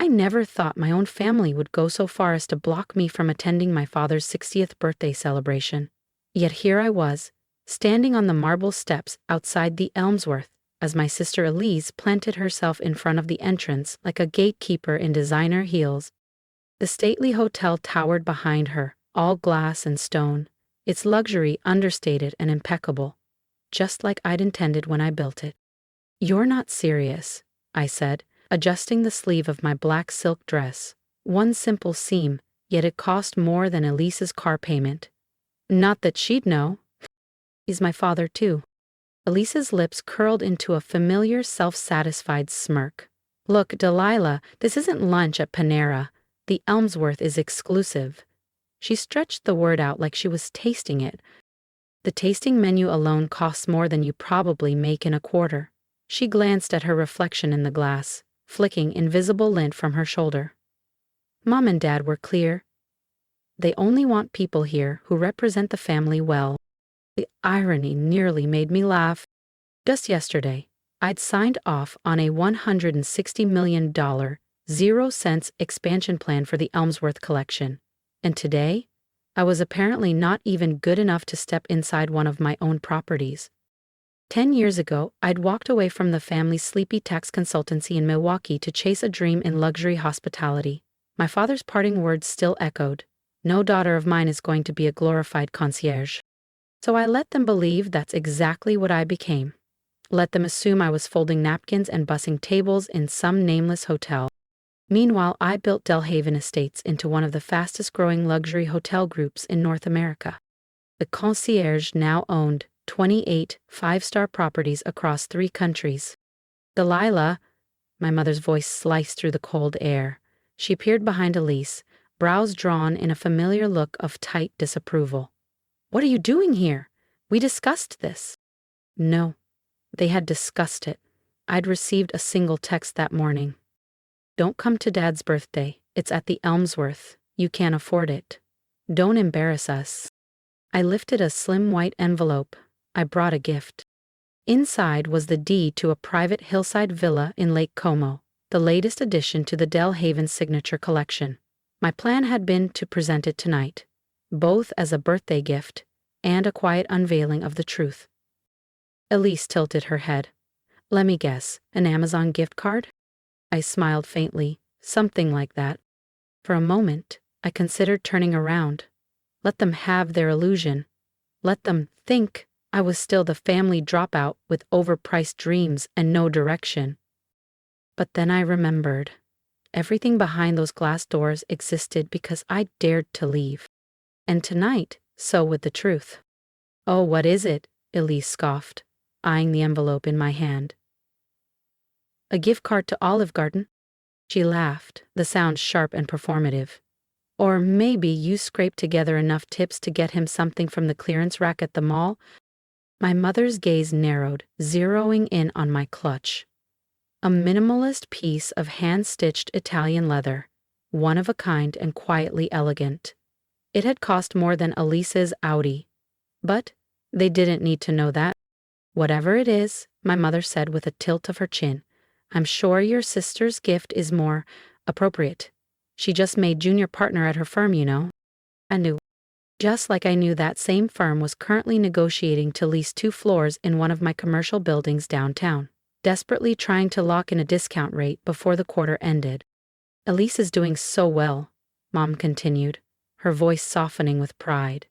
I never thought my own family would go so far as to block me from attending my father's 60th birthday celebration. Yet here I was, standing on the marble steps outside the Elmsworth, as my sister Elise planted herself in front of the entrance like a gatekeeper in designer heels. The stately hotel towered behind her, all glass and stone, its luxury understated and impeccable, just like I'd intended when I built it. "You're not serious," I said, adjusting the sleeve of my black silk dress. One simple seam, yet it cost more than Elise's car payment. Not that she'd know. He's my father, too. Elise's lips curled into a familiar self-satisfied smirk. "Look, Delilah, this isn't lunch at Panera. The Elmsworth is exclusive." She stretched the word out like she was tasting it. "The tasting menu alone costs more than you probably make in a quarter." She glanced at her reflection in the glass, flicking invisible lint from her shoulder. "Mom and Dad were clear. They only want people here who represent the family well." The irony nearly made me laugh. Just yesterday, I'd signed off on a $160 million, 0 cents expansion plan for the Elmsworth collection. And today, I was apparently not even good enough to step inside one of my own properties. 10 years ago, I'd walked away from the family's sleepy tax consultancy in Milwaukee to chase a dream in luxury hospitality. My father's parting words still echoed, "No daughter of mine is going to be a glorified concierge." So I let them believe that's exactly what I became. Let them assume I was folding napkins and bussing tables in some nameless hotel. Meanwhile, I built Delhaven Estates into one of the fastest-growing luxury hotel groups in North America. The concierge now owned 28 five-star properties across 3 countries. "Delilah," my mother's voice sliced through the cold air. She peered behind Elise, brows drawn in a familiar look of tight disapproval. "What are you doing here? We discussed this." No, they had discussed it. I'd received a single text that morning. "Don't come to Dad's birthday. It's at the Elmsworth. You can't afford it. Don't embarrass us." I lifted a slim white envelope. I brought a gift. Inside was the deed to a private hillside villa in Lake Como, the latest addition to the Delhaven signature collection. My plan had been to present it tonight, both as a birthday gift and a quiet unveiling of the truth. Elise tilted her head. "Let me guess, an Amazon gift card?" I smiled faintly, "Something like that." For a moment, I considered turning around. Let them have their illusion. Let them think I was still the family dropout with overpriced dreams and no direction. But then I remembered. Everything behind those glass doors existed because I dared to leave. And tonight, so would the truth. "Oh, what is it?" Elise scoffed, eyeing the envelope in my hand. "A gift card to Olive Garden." She laughed, the sound sharp and performative. "Or maybe you scraped together enough tips to get him something from the clearance rack at the mall." My mother's gaze narrowed, zeroing in on my clutch. A minimalist piece of hand-stitched Italian leather, one of a kind and quietly elegant. It had cost more than Elise's Audi. But they didn't need to know that. "Whatever it is," my mother said with a tilt of her chin, "I'm sure your sister's gift is more appropriate. She just made junior partner at her firm, you know." I knew. Just like I knew that same firm was currently negotiating to lease 2 floors in one of my commercial buildings downtown, desperately trying to lock in a discount rate before the quarter ended. "Elise is doing so well," Mom continued, her voice softening with pride.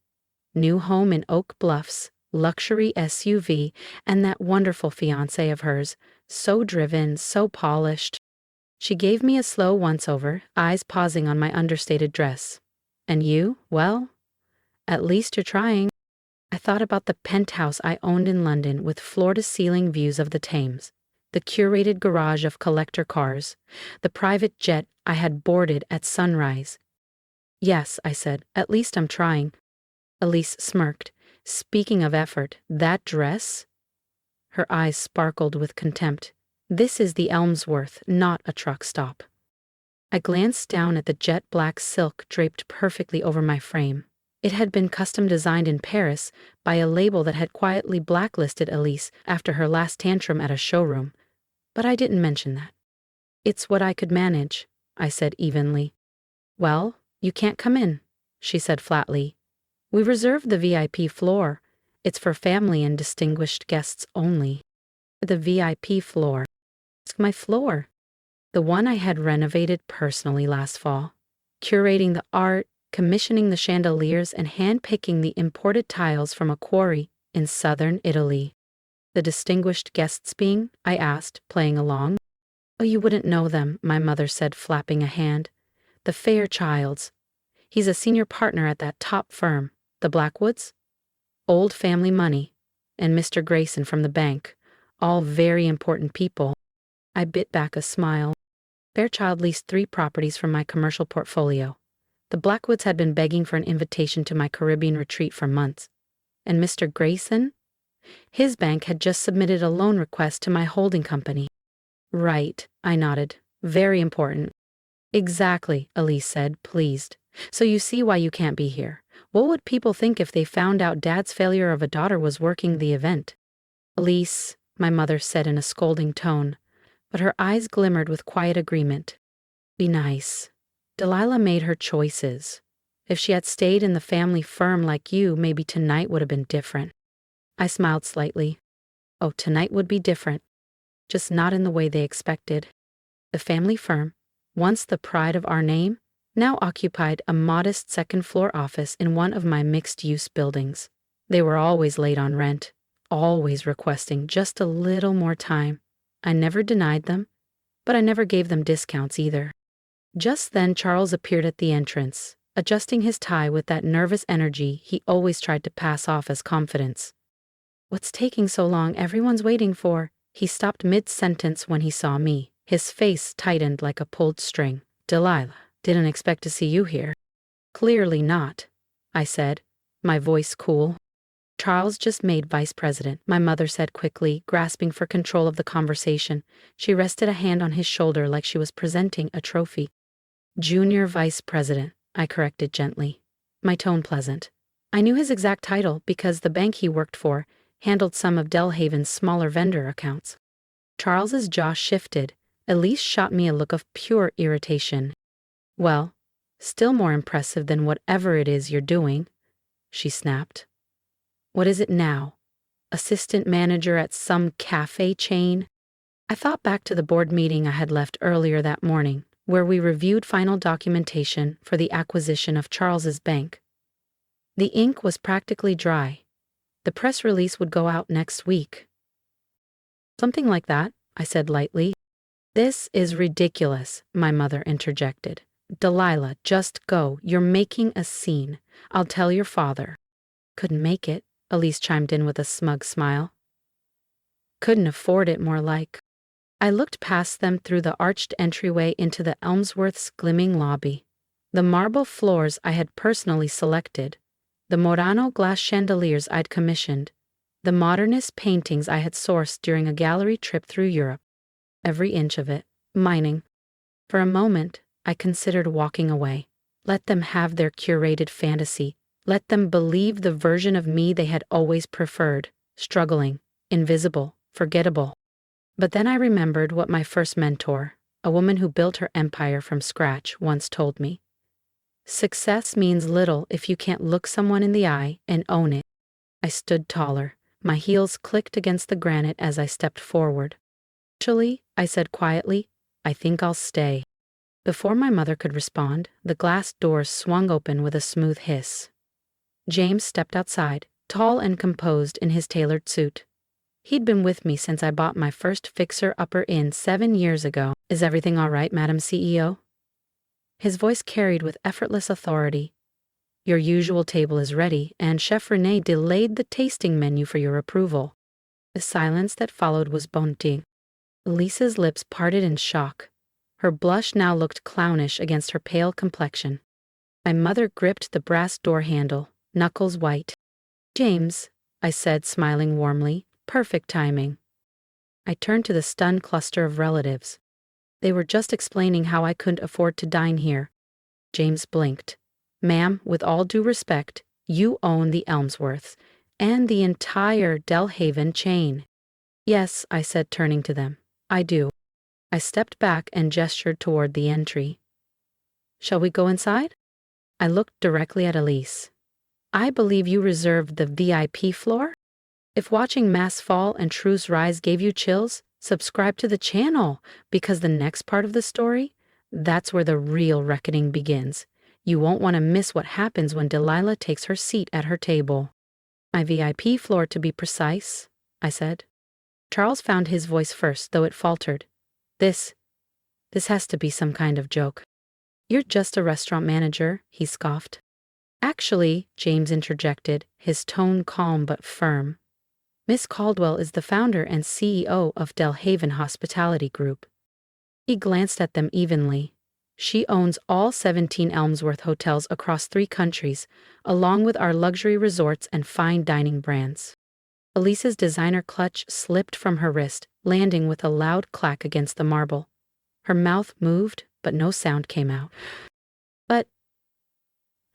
"New home in Oak Bluffs, luxury SUV, and that wonderful fiancé of hers, so driven, so polished." She gave me a slow once-over, eyes pausing on my understated dress. "And you, well, at least you're trying." I thought about the penthouse I owned in London with floor-to-ceiling views of the Thames, the curated garage of collector cars, the private jet I had boarded at sunrise. "Yes," I said, "at least I'm trying." Elise smirked. "Speaking of effort, that dress?" Her eyes sparkled with contempt. "This is the Elmsworth, not a truck stop." I glanced down at the jet-black silk draped perfectly over my frame. It had been custom designed in Paris by a label that had quietly blacklisted Elise after her last tantrum at a showroom. But I didn't mention that. "It's what I could manage," I said evenly. Well, you can't come in, she said flatly. We reserved the VIP floor. It's for family and distinguished guests only. The VIP floor. It's my floor. The one I had renovated personally last fall. Curating the art, commissioning the chandeliers, and hand-picking the imported tiles from a quarry in southern Italy. The distinguished guests being? I asked, playing along. Oh, you wouldn't know them, my mother said, flapping a hand. The Fairchilds. He's a senior partner at that top firm, the Blackwoods. Old family money. And Mr. Grayson from the bank. All very important people. I bit back a smile. Fairchild leased 3 properties from my commercial portfolio. The Blackwoods had been begging for an invitation to my Caribbean retreat for months. And Mr. Grayson? His bank had just submitted a loan request to my holding company. Right, I nodded. Very important. Exactly, Elise said, pleased. So you see why you can't be here. What would people think if they found out Dad's failure of a daughter was working the event? Elise, my mother said in a scolding tone, but her eyes glimmered with quiet agreement. Be nice. Delilah made her choices. If she had stayed in the family firm like you, maybe tonight would have been different. I smiled slightly. Oh, tonight would be different. Just not in the way they expected. The family firm, once the pride of our name, now occupied a modest second-floor office in one of my mixed-use buildings. They were always late on rent, always requesting just a little more time. I never denied them, but I never gave them discounts either. Just then Charles appeared at the entrance, adjusting his tie with that nervous energy he always tried to pass off as confidence. What's taking so long? Everyone's waiting for. He stopped mid-sentence when he saw me. His face tightened like a pulled string. Delilah, didn't expect to see you here. Clearly not, I said, my voice cool. Charles just made vice president, my mother said quickly, grasping for control of the conversation. She rested a hand on his shoulder like she was presenting a trophy. Junior vice president, I corrected gently, my tone pleasant. I knew his exact title because the bank he worked for handled some of Delhaven's smaller vendor accounts. Charles's jaw shifted. Elise shot me a look of pure irritation. Well, still more impressive than whatever it is you're doing, she snapped. What is it now? Assistant manager at some cafe chain? I thought back to the board meeting I had left earlier that morning, where we reviewed final documentation for the acquisition of Charles's bank. The ink was practically dry. The press release would go out next week. Something like that, I said lightly. This is ridiculous, my mother interjected. Delilah, just go. You're making a scene. I'll tell your father. Couldn't make it, Elise chimed in with a smug smile. Couldn't afford it, more like. I looked past them through the arched entryway into the Elmsworth's gleaming lobby. The marble floors I had personally selected, the Murano glass chandeliers I'd commissioned, the modernist paintings I had sourced during a gallery trip through Europe. Every inch of it, mining. For a moment, I considered walking away. Let them have their curated fantasy. Let them believe the version of me they had always preferred, struggling, invisible, forgettable. But then I remembered what my first mentor, a woman who built her empire from scratch, once told me. Success means little if you can't look someone in the eye and own it. I stood taller. My heels clicked against the granite as I stepped forward. Actually, I said quietly, I think I'll stay. Before my mother could respond, the glass doors swung open with a smooth hiss. James stepped outside, tall and composed in his tailored suit. He'd been with me since I bought my first fixer-upper inn 7 years ago. Is everything all right, Madam CEO? His voice carried with effortless authority. Your usual table is ready, and Chef René delayed the tasting menu for your approval. The silence that followed was bone-ting. Elise's lips parted in shock. Her blush now looked clownish against her pale complexion. My mother gripped the brass door handle, knuckles white. James, I said, smiling warmly, perfect timing. I turned to the stunned cluster of relatives. They were just explaining how I couldn't afford to dine here. James blinked. Ma'am, with all due respect, you own the Elmsworths and the entire Delhaven chain. Yes, I said, turning to them. I do. I stepped back and gestured toward the entry. Shall we go inside? I looked directly at Elise. I believe you reserved the VIP floor? If watching mass fall and truths rise gave you chills, subscribe to the channel, because the next part of the story, that's where the real reckoning begins. You won't want to miss what happens when Delilah takes her seat at her table. My VIP floor, to be precise, I said. Charles found his voice first, though it faltered. This has to be some kind of joke. You're just a restaurant manager, he scoffed. Actually, James interjected, his tone calm but firm. Miss Caldwell is the founder and CEO of Delhaven Hospitality Group. He glanced at them evenly. She owns all 17 Elmsworth hotels across 3 countries, along with our luxury resorts and fine dining brands. Elise's designer clutch slipped from her wrist, landing with a loud clack against the marble. Her mouth moved, but no sound came out. But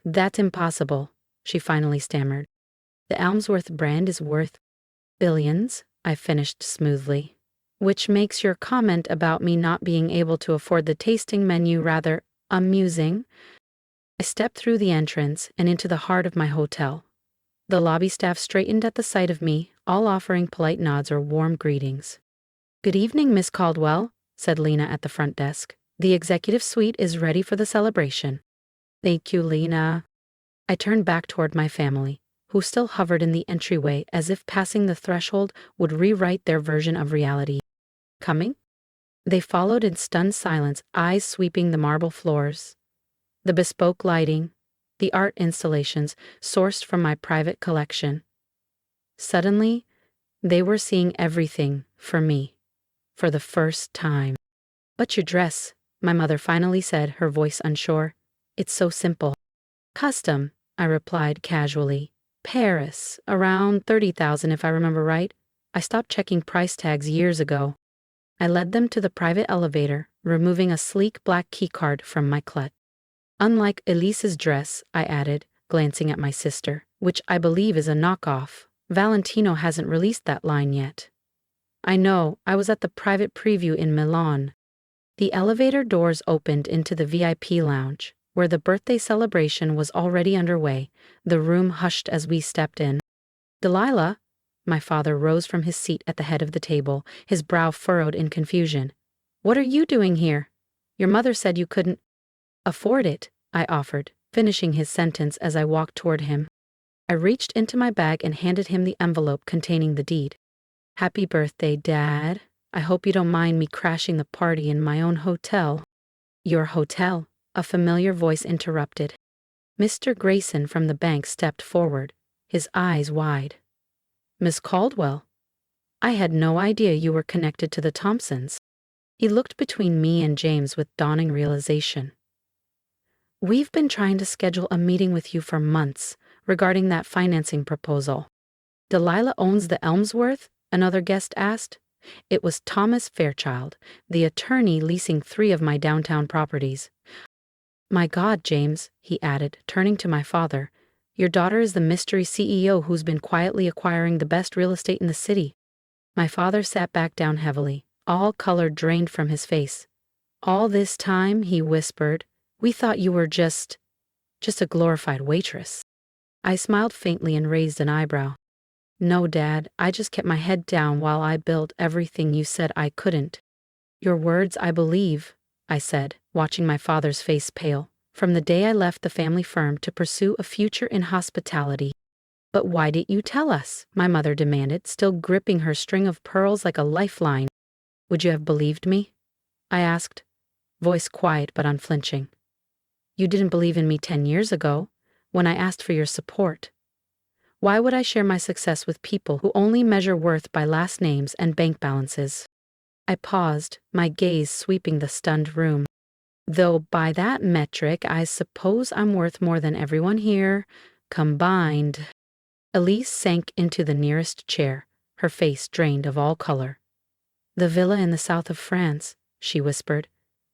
that's impossible, she finally stammered. The Elmsworth brand is worth billions, I finished smoothly. Which makes your comment about me not being able to afford the tasting menu rather amusing. I stepped through the entrance and into the heart of my hotel. The lobby staff straightened at the sight of me, all offering polite nods or warm greetings. Good evening, Miss Caldwell, said Lena at the front desk. The executive suite is ready for the celebration. Thank you, Lena. I turned back toward my family, who still hovered in the entryway as if passing the threshold would rewrite their version of reality. Coming? They followed in stunned silence, eyes sweeping the marble floors. The bespoke lighting, the art installations sourced from my private collection. Suddenly, they were seeing everything for me, for the first time. But your dress, my mother finally said, her voice unsure. It's so simple. Custom, I replied casually. Paris, around 30,000 if I remember right. I stopped checking price tags years ago. I led them to the private elevator, removing a sleek black keycard from my clutch. Unlike Elise's dress, I added, glancing at my sister, which I believe is a knockoff. Valentino hasn't released that line yet. I know, I was at the private preview in Milan. The elevator doors opened into the VIP lounge, where the birthday celebration was already underway. The room hushed as we stepped in. Delilah, my father rose from his seat at the head of the table, his brow furrowed in confusion. What are you doing here? Your mother said you couldn't afford it, I offered, finishing his sentence as I walked toward him. I reached into my bag and handed him the envelope containing the deed. Happy birthday, Dad. I hope you don't mind me crashing the party in my own hotel. Your hotel, a familiar voice interrupted. Mr. Grayson from the bank stepped forward, his eyes wide. Miss Caldwell, I had no idea you were connected to the Thompsons. He looked between me and James with dawning realization. We've been trying to schedule a meeting with you for months regarding that financing proposal. Delilah owns the Elmsworth? Another guest asked. It was Thomas Fairchild, the attorney leasing 3 of my downtown properties. My God, James, he added, turning to my father, your daughter is the mystery CEO who's been quietly acquiring the best real estate in the city. My father sat back down heavily, all color drained from his face. All this time, he whispered, we thought you were just a glorified waitress. I smiled faintly and raised an eyebrow. No, Dad, I just kept my head down while I built everything you said I couldn't. Your words, I believe, I said, watching my father's face pale, from the day I left the family firm to pursue a future in hospitality. But why didn't you tell us? My mother demanded, still gripping her string of pearls like a lifeline. Would you have believed me? I asked, voice quiet but unflinching. You didn't believe in me 10 years ago, when I asked for your support. Why would I share my success with people who only measure worth by last names and bank balances? I paused, my gaze sweeping the stunned room. Though by that metric, I suppose I'm worth more than everyone here, combined. Elise sank into the nearest chair, her face drained of all color. The villa in the south of France, she whispered.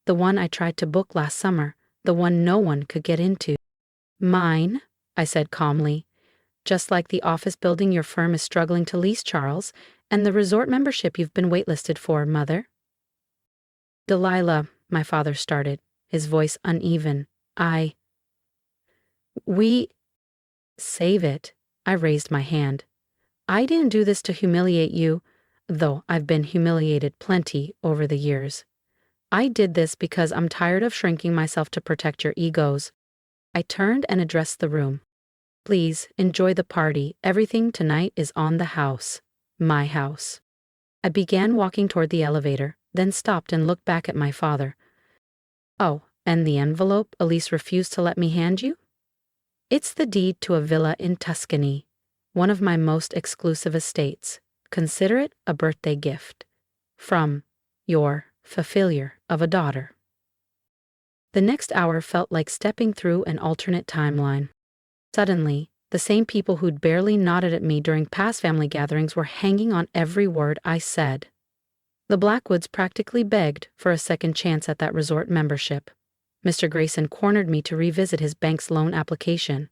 The one I tried to book last summer, the one no one could get into. Mine, I said calmly. Just like the office building your firm is struggling to lease, Charles, and the resort membership you've been waitlisted for, Mother. Delilah, my father started, his voice uneven, We save it. I raised my hand. I didn't do this to humiliate you, though I've been humiliated plenty over the years. I did this because I'm tired of shrinking myself to protect your egos. I turned and addressed the room. Please, enjoy the party. Everything tonight is on the house. My house. I began walking toward the elevator, then stopped and looked back at my father. Oh, and the envelope Elise refused to let me hand you? It's the deed to a villa in Tuscany, one of my most exclusive estates. Consider it a birthday gift. From your failure of a daughter. The next hour felt like stepping through an alternate timeline. Suddenly, the same people who'd barely nodded at me during past family gatherings were hanging on every word I said. The Blackwoods practically begged for a second chance at that resort membership. Mr. Grayson cornered me to revisit his bank's loan application.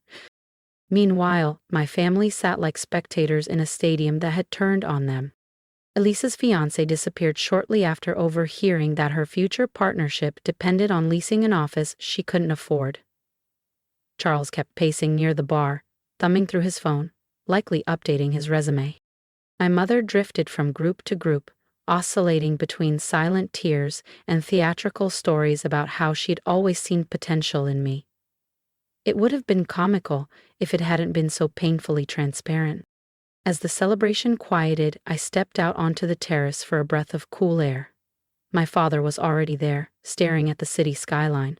Meanwhile, my family sat like spectators in a stadium that had turned on them. Elise's fiancé disappeared shortly after overhearing that her future partnership depended on leasing an office she couldn't afford. Charles kept pacing near the bar, thumbing through his phone, likely updating his resume. My mother drifted from group to group, oscillating between silent tears and theatrical stories about how she'd always seen potential in me. It would have been comical if it hadn't been so painfully transparent. As the celebration quieted, I stepped out onto the terrace for a breath of cool air. My father was already there, staring at the city skyline.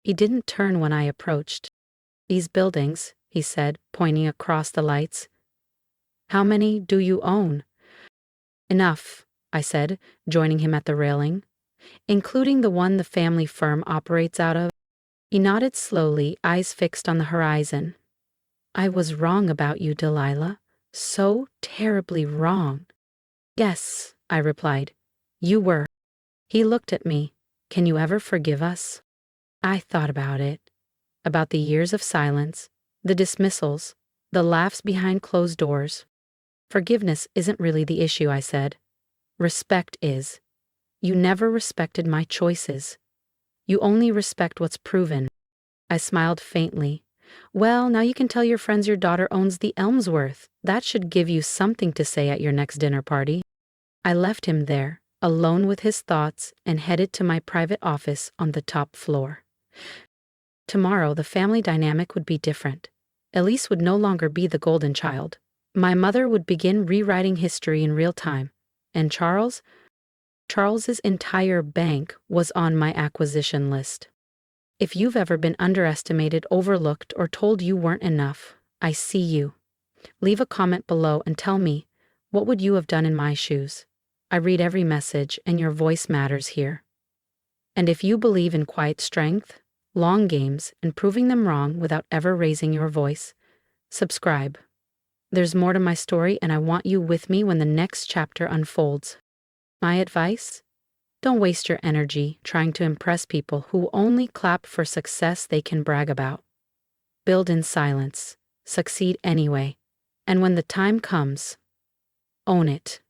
He didn't turn when I approached. These buildings, he said, pointing across the lights. How many do you own? Enough, I said, joining him at the railing. Including the one the family firm operates out of. He nodded slowly, eyes fixed on the horizon. I was wrong about you, Delilah. So terribly wrong. Yes, I replied. You were. He looked at me. Can you ever forgive us? I thought about it. About the years of silence, the dismissals, the laughs behind closed doors. Forgiveness isn't really the issue, I said. Respect is. You never respected my choices. You only respect what's proven. I smiled faintly. Well, now you can tell your friends your daughter owns the Elmsworth. That should give you something to say at your next dinner party. I left him there, alone with his thoughts, and headed to my private office on the top floor. Tomorrow, the family dynamic would be different. Elise would no longer be the golden child. My mother would begin rewriting history in real time. And Charles's entire bank was on my acquisition list. If you've ever been underestimated, overlooked, or told you weren't enough, I see you. Leave a comment below and tell me, what would you have done in my shoes? I read every message, and your voice matters here. And if you believe in quiet strength, long games, and proving them wrong without ever raising your voice, subscribe. There's more to my story, and I want you with me when the next chapter unfolds. My advice? Don't waste your energy trying to impress people who only clap for success they can brag about. Build in silence, succeed anyway, and when the time comes, own it.